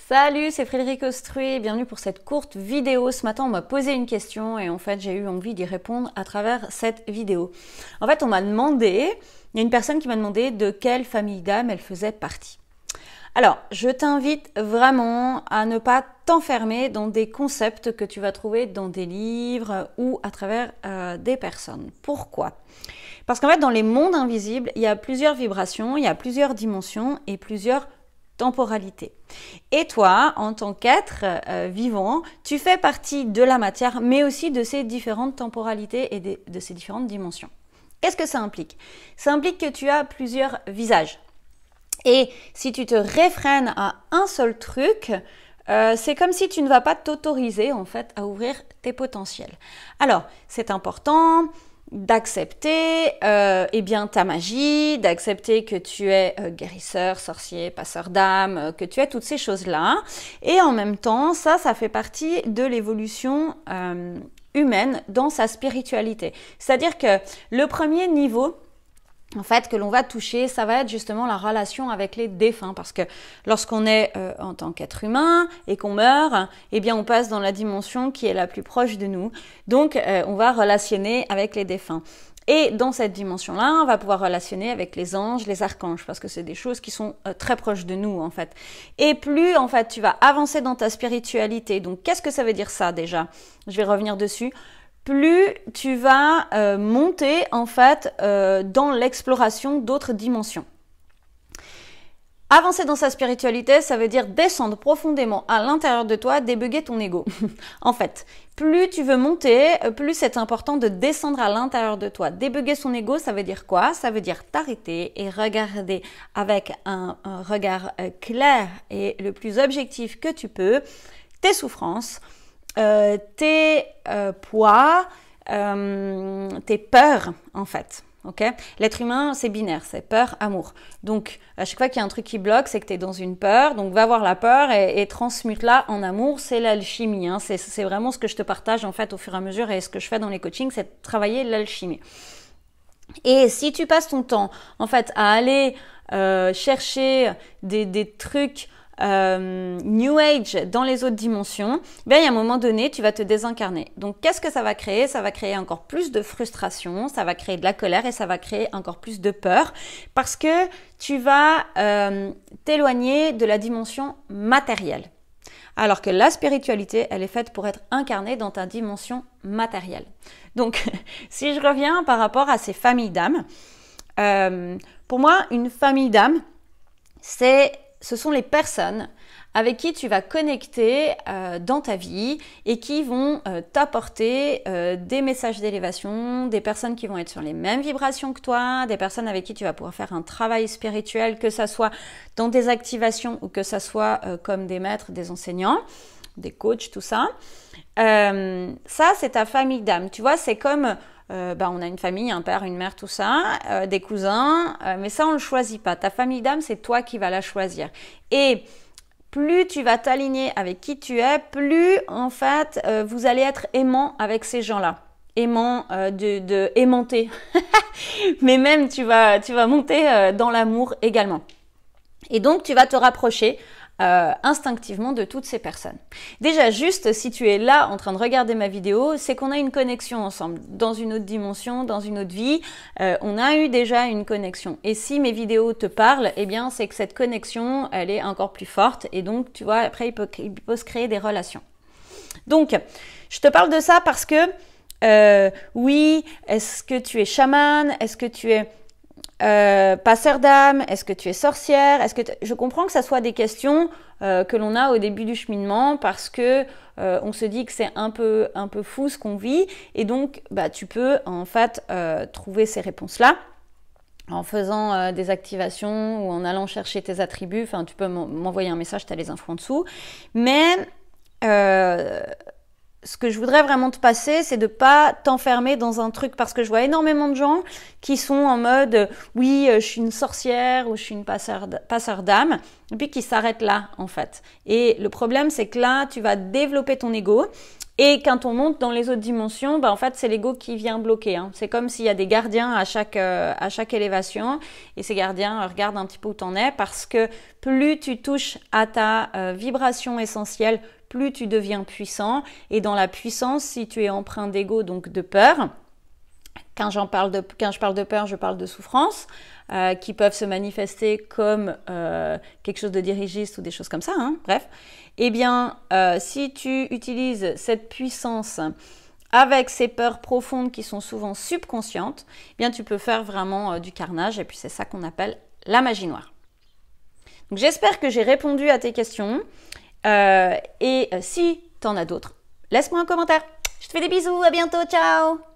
Salut, c'est Frédéric Ostruy, bienvenue pour cette courte vidéo. Ce matin, on m'a posé une question et en fait, j'ai eu envie d'y répondre à travers cette vidéo. En fait, il y a une personne qui m'a demandé de quelle famille d'âme elle faisait partie. Alors, je t'invite vraiment à ne pas t'enfermer dans des concepts que tu vas trouver dans des livres ou à travers des personnes. Pourquoi ? Parce qu'en fait, dans les mondes invisibles, il y a plusieurs vibrations, il y a plusieurs dimensions et plusieurs temporalité. Et toi, en tant qu'être vivant, tu fais partie de la matière, mais aussi de ces différentes temporalités et de ces différentes dimensions. Qu'est-ce que ça implique ? Ça implique que tu as plusieurs visages. Et si tu te réfrènes à un seul truc, c'est comme si tu ne vas pas t'autoriser en fait à ouvrir tes potentiels. Alors, c'est important d'accepter ta magie, d'accepter que tu es guérisseur, sorcier, passeur d'âme, que tu es toutes ces choses-là. Et en même temps, ça fait partie de l'évolution humaine dans sa spiritualité. C'est-à-dire que le premier niveau en fait, que l'on va toucher, ça va être justement la relation avec les défunts. Parce que lorsqu'on est en tant qu'être humain et qu'on meurt, eh bien, on passe dans la dimension qui est la plus proche de nous. Donc, on va relationner avec les défunts. Et dans cette dimension-là, on va pouvoir relationner avec les anges, les archanges, parce que c'est des choses qui sont très proches de nous, en fait. Et plus, en fait, tu vas avancer dans ta spiritualité. Donc, qu'est-ce que ça veut dire ça, déjà ? Je vais revenir dessus. Plus tu vas monter en fait dans l'exploration d'autres dimensions. Avancer dans sa spiritualité, ça veut dire descendre profondément à l'intérieur de toi, débugger ton ego. En fait, plus tu veux monter, plus c'est important de descendre à l'intérieur de toi. Débugger son ego, ça veut dire quoi ? Ça veut dire t'arrêter et regarder avec un regard clair et le plus objectif que tu peux tes souffrances, tes poids, tes peurs en fait. Okay ? L'être humain, c'est binaire, c'est peur, amour. Donc, à chaque fois qu'il y a un truc qui bloque, c'est que tu es dans une peur. Donc, va voir la peur et transmute-la en amour. C'est l'alchimie. Hein. C'est vraiment ce que je te partage en fait au fur et à mesure et ce que je fais dans les coachings, c'est de travailler l'alchimie. Et si tu passes ton temps en fait à aller chercher des trucs New Age dans les autres dimensions, bien, il y a un moment donné, tu vas te désincarner. Donc, qu'est-ce que ça va créer ? Ça va créer encore plus de frustration, ça va créer de la colère et ça va créer encore plus de peur parce que tu vas t'éloigner de la dimension matérielle. Alors que la spiritualité, elle est faite pour être incarnée dans ta dimension matérielle. Donc, si je reviens par rapport à ces familles d'âmes, pour moi, une famille d'âmes, ce sont les personnes avec qui tu vas connecter dans ta vie et qui vont t'apporter des messages d'élévation, des personnes qui vont être sur les mêmes vibrations que toi, des personnes avec qui tu vas pouvoir faire un travail spirituel, que ça soit dans des activations ou que ça soit comme des maîtres, des enseignants, des coachs, tout ça. Ça, c'est ta famille d'âme. Tu vois, c'est comme... on a une famille, un père, une mère, tout ça, des cousins, mais ça on le choisit pas. Ta famille d'âme, c'est toi qui vas la choisir. Et plus tu vas t'aligner avec qui tu es, plus en fait vous allez être aimant avec ces gens-là. Aimant aimanté. Mais même tu vas monter dans l'amour également. Et donc tu vas te rapprocher instinctivement de toutes ces personnes. Déjà, juste si tu es là en train de regarder ma vidéo, c'est qu'on a une connexion ensemble, dans une autre dimension, dans une autre vie, on a eu déjà une connexion. Et si mes vidéos te parlent, eh bien c'est que cette connexion, elle est encore plus forte et donc tu vois, après il peut se créer des relations. Donc, je te parle de ça parce que oui, est-ce que tu es chaman? Est-ce que tu es passeur d'âme, est-ce que tu es sorcière, je comprends que ça soit des questions que l'on a au début du cheminement parce que on se dit que c'est un peu fou ce qu'on vit et donc tu peux en fait trouver ces réponses-là en faisant des activations ou en allant chercher tes attributs. Enfin, tu peux m'envoyer un message, tu as les infos en dessous. Mais ce que je voudrais vraiment te passer, c'est de pas t'enfermer dans un truc parce que je vois énormément de gens qui sont en mode oui, je suis une sorcière ou je suis une passeur d'âme et puis qui s'arrêtent là en fait. Et le problème, c'est que là, tu vas développer ton ego Et quand on monte dans les autres dimensions, bah, en fait, c'est l'ego qui vient bloquer. Hein. C'est comme s'il y a des gardiens à chaque élévation. Et ces gardiens regardent un petit peu où t'en es parce que plus tu touches à ta vibration essentielle, plus tu deviens puissant. Et dans la puissance, si tu es empreint d'ego, donc de peur, quand je parle de peur, je parle de souffrance, qui peuvent se manifester comme quelque chose de dirigiste ou des choses comme ça, hein, bref. Eh bien, si tu utilises cette puissance avec ces peurs profondes qui sont souvent subconscientes, eh bien, tu peux faire vraiment du carnage, et puis c'est ça qu'on appelle la magie noire. Donc, j'espère que j'ai répondu à tes questions, et si tu en as d'autres, laisse-moi un commentaire. Je te fais des bisous, à bientôt, ciao!